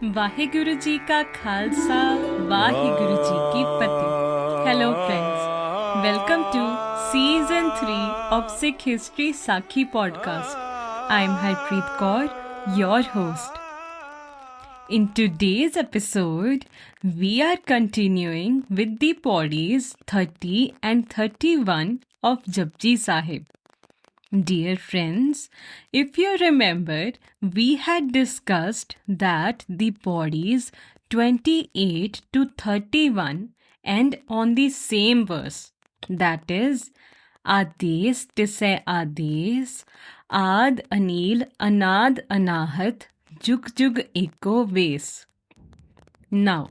वाहिगुरु जी का खालसा वाहिगुरु जी की फतेह. Hello friends, welcome to season 3 of Sikh History Sakhi podcast. I am Harpreet Kaur, your host. In today's episode, we are continuing with the Paudis 30 and 31 of Japji Sahib. Dear friends, if you remember, we had discussed that the bodies 28 to 31 end on the same verse. That is, Ades tise Ades, Ad Anil Anad Anahat, Jug Jug Eko Ves. Now,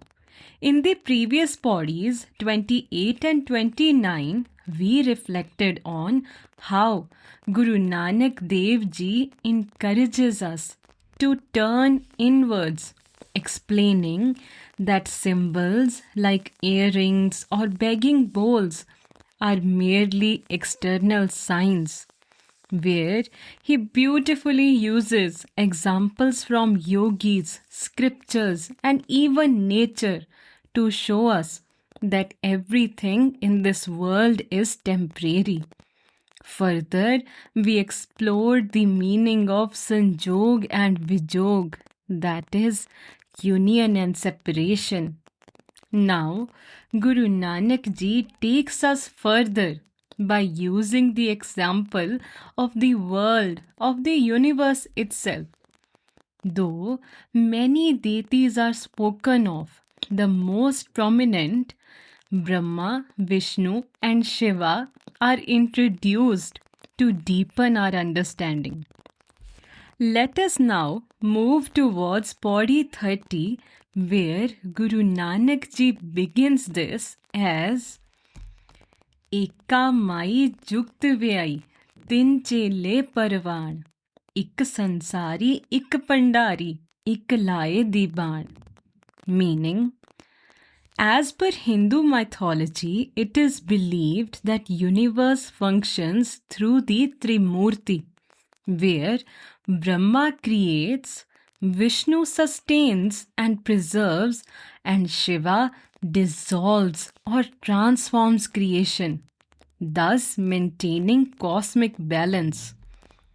in the previous bodies 28 and 29, we reflected on how Guru Nanak Dev Ji encourages us to turn inwards, explaining that symbols like earrings or begging bowls are merely external signs, where he beautifully uses examples from yogis, scriptures, and even nature to show us that everything in this world is temporary. Further, we explored the meaning of Sanjog and Vijog, that is, union and separation. Now, Guru Nanak Ji takes us further by using the example of the world, of the universe itself. Though many deities are spoken of, the most prominent, Brahma, Vishnu, and Shiva, are introduced to deepen our understanding. Let us now move towards Pauri 30, where Guru Nanak Ji begins this as Eka Mai Jukt Vyai, Tin Chele Parvan, Ik Sansari, Ik Pandari, Ik Laye Diban. Meaning, as per Hindu mythology, it is believed that universe functions through the Trimurti, where Brahma creates, Vishnu sustains and preserves, and Shiva dissolves or transforms creation, thus maintaining cosmic balance.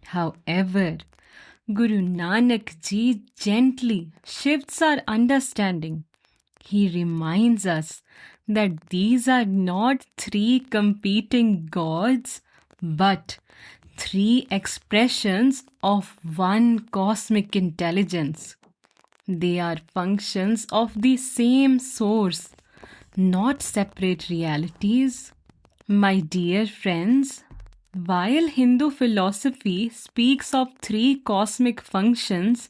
However, Guru Nanak Ji gently shifts our understanding. He reminds us that these are not three competing gods, but three expressions of one cosmic intelligence. They are functions of the same source, not separate realities. My dear friends, while Hindu philosophy speaks of three cosmic functions,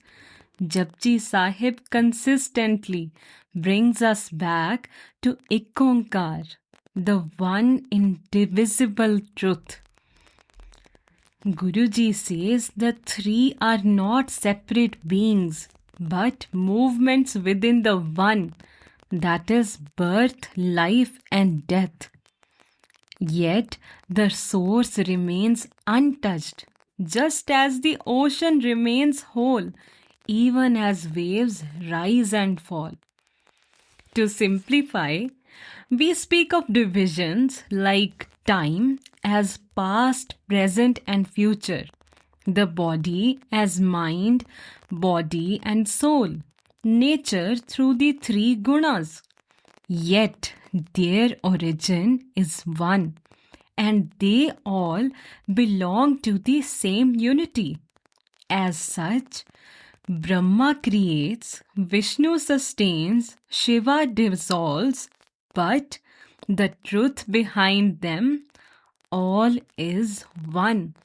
Japji Sahib consistently brings us back to Ikonkar, the one indivisible truth. Guruji says the three are not separate beings, but movements within the one, that is birth, life, and death. Yet the source remains untouched, just as the ocean remains whole, even as waves rise and fall. To simplify, we speak of divisions like time as past, present, and future, the body as mind, body, and soul, nature through the three gunas. Yet their origin is one, and they all belong to the same unity. As such, Brahma creates, Vishnu sustains, Shiva dissolves, but the truth behind them all is one.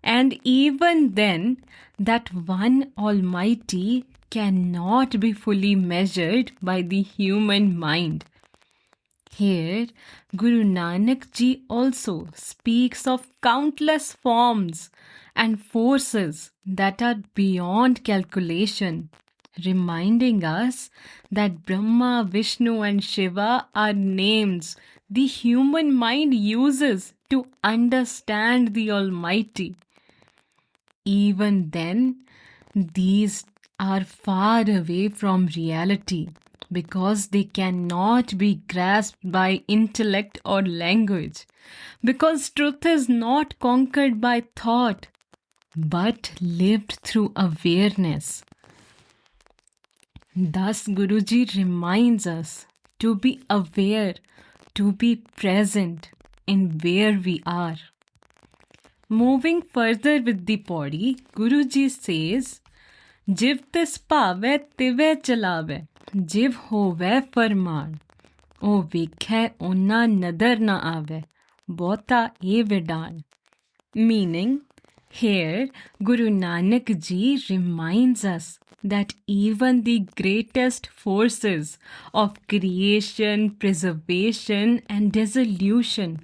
And even then, that one Almighty cannot be fully measured by the human mind. Here, Guru Nanak Ji also speaks of countless forms and forces that are beyond calculation, reminding us that Brahma, Vishnu, and Shiva are names the human mind uses to understand the Almighty. Even then, these are far away from reality because they cannot be grasped by intellect or language, because truth is not conquered by thought but lived through awareness. Thus, Guruji reminds us to be aware, to be present in where we are. Moving further with the body, Guruji says, Jiv tis pave tive chalave, jiv hove farman. O vikhe onna nadar na ave, bota e vidan. Meaning, here Guru Nanak Ji reminds us that even the greatest forces of creation, preservation, and dissolution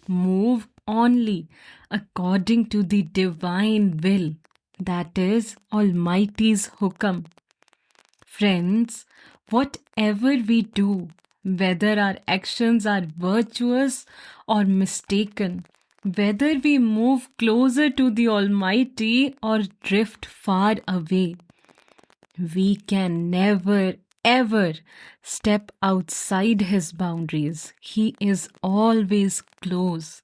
move only according to the divine will, that is, Almighty's hukam. Friends, whatever we do, whether our actions are virtuous or mistaken, whether we move closer to the Almighty or drift far away, we can never ever step outside His boundaries. He is always close.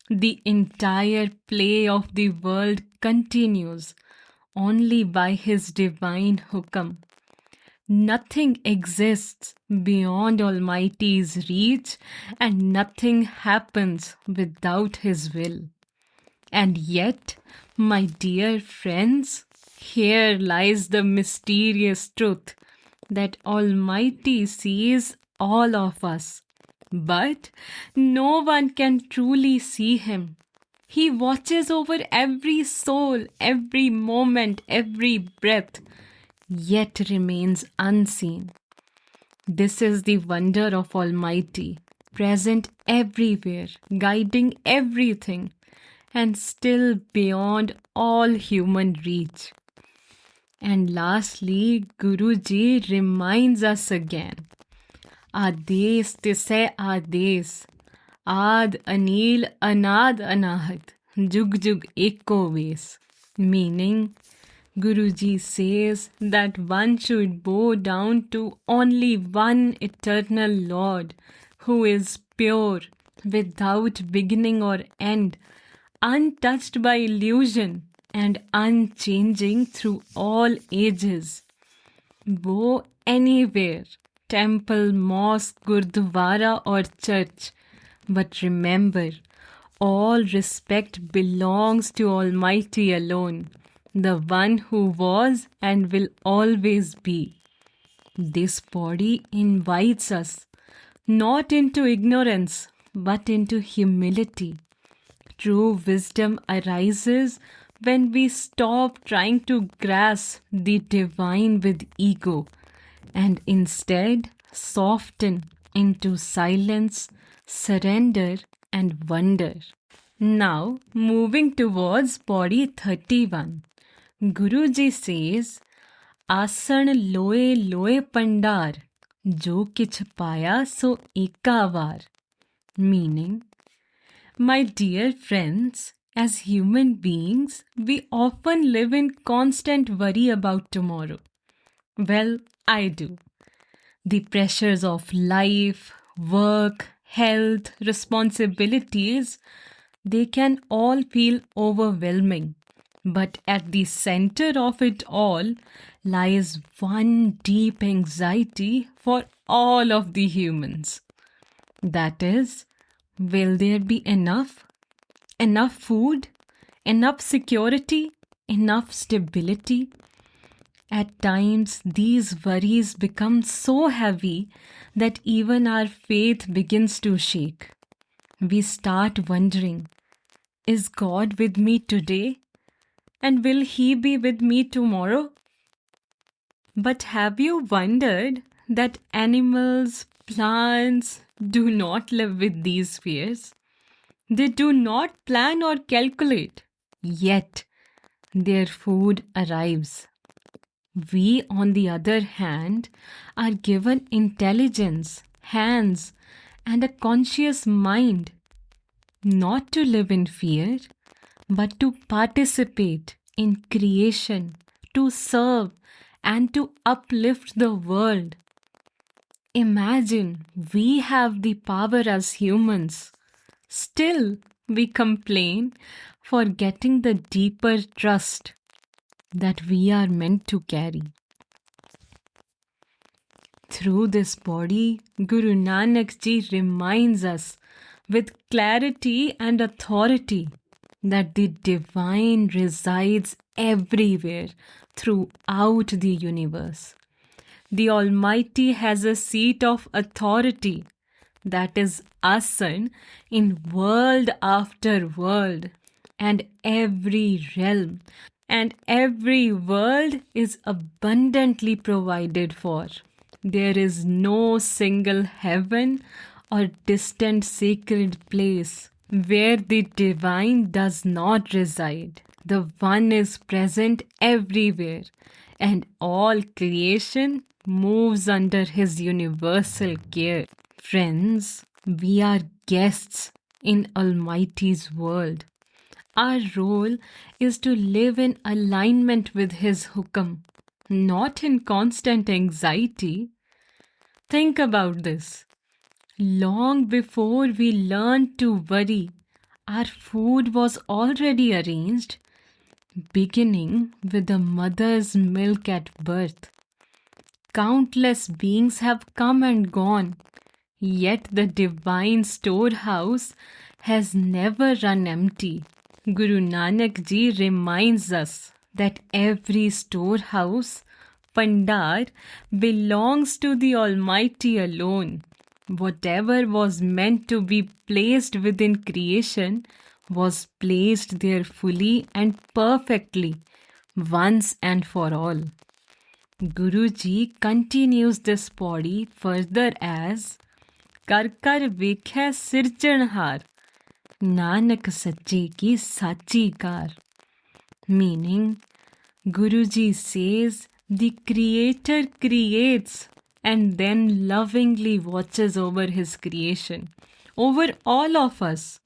The entire play of the world continues only by His divine hukam. Nothing exists beyond Almighty's reach, and nothing happens without His will. And yet, my dear friends, here lies the mysterious truth that Almighty sees all of us, but no one can truly see Him. He watches over every soul, every moment, every breath, yet remains unseen. This is the wonder of Almighty, present everywhere, guiding everything, and still beyond all human reach. And lastly, Guruji reminds us again, Ades tise ades, Ad anil anad anahat, Jug jug eko ves. Meaning, Guruji says that one should bow down to only one eternal Lord who is pure, without beginning or end, untouched by illusion and unchanging through all ages. Bow anywhere, temple, mosque, gurdwara or church, but remember, all respect belongs to Almighty alone, the one who was and will always be. This body invites us not into ignorance but into humility. True wisdom arises when we stop trying to grasp the divine with ego and instead soften into silence, surrender, and wonder. Now, moving towards body 31. Guruji says, Asan loe loe pandar, jo kich paya so ekavar. Meaning, my dear friends, as human beings, we often live in constant worry about tomorrow. Well, I do. The pressures of life, work, health, responsibilities, they can all feel overwhelming. But at the center of it all lies one deep anxiety for all of the humans. That is, will there be enough? Enough food? Enough security? Enough stability? At times, these worries become so heavy that even our faith begins to shake. We start wondering, is God with me today? And will He be with me tomorrow? But have you wondered that animals, plants do not live with these fears? They do not plan or calculate, yet their food arrives. We, on the other hand, are given intelligence, hands, and a conscious mind, not to live in fear, but to participate in creation, to serve, and to uplift the world. Imagine we have the power as humans. Still, we complain, forgetting the deeper trust that we are meant to carry. Through this body, Guru Nanak Ji reminds us with clarity and authority that the divine resides everywhere throughout the universe. The Almighty has a seat of authority, that is Asan, in world after world, and every realm and every world is abundantly provided for. There is no single heaven or distant sacred place where the divine does not reside. The One is present everywhere, and all creation moves under His universal care. Friends, we are guests in Almighty's world. Our role is to live in alignment with His hukam, not in constant anxiety. Think about this. Long before we learned to worry, our food was already arranged, beginning with the mother's milk at birth. Countless beings have come and gone, yet the divine storehouse has never run empty. Guru Nanak Ji reminds us that every storehouse, Pandar, belongs to the Almighty alone. Whatever was meant to be placed within creation was placed there fully and perfectly, once and for all. Guruji continues this body further as Kar kar vekhai sirjanhar, Nanak sache ki sachi kar. Meaning, Guruji says the Creator creates and then lovingly watches over His creation, over all of us.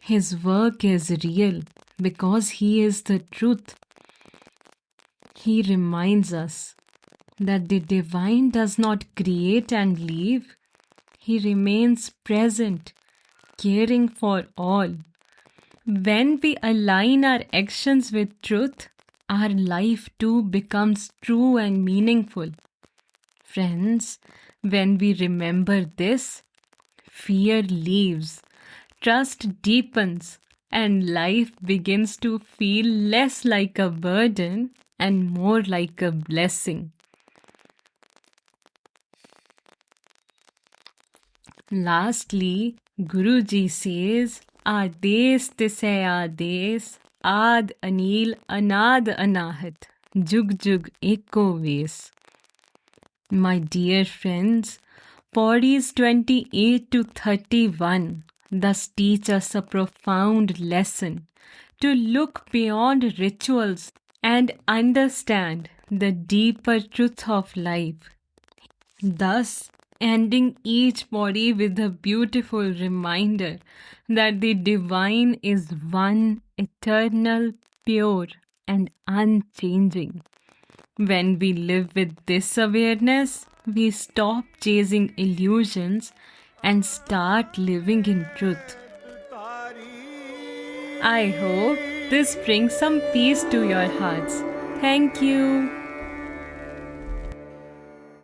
His work is real because He is the truth. He reminds us that the divine does not create and leave. He remains present, caring for all. When we align our actions with truth, our life too becomes true and meaningful. Friends, when we remember this, fear leaves, trust deepens, and life begins to feel less like a burden and more like a blessing. Lastly, Guruji says, Ades tisai ades, Ad anil anad anahat, Jug jug eko ves. My dear friends, Paudis 28 to 31 thus teach us a profound lesson to look beyond rituals and understand the deeper truth of life. Thus, ending each body with a beautiful reminder that the divine is one, eternal, pure, and unchanging. When we live with this awareness, we stop chasing illusions and start living in truth. I hope this brings some peace to your hearts. Thank you.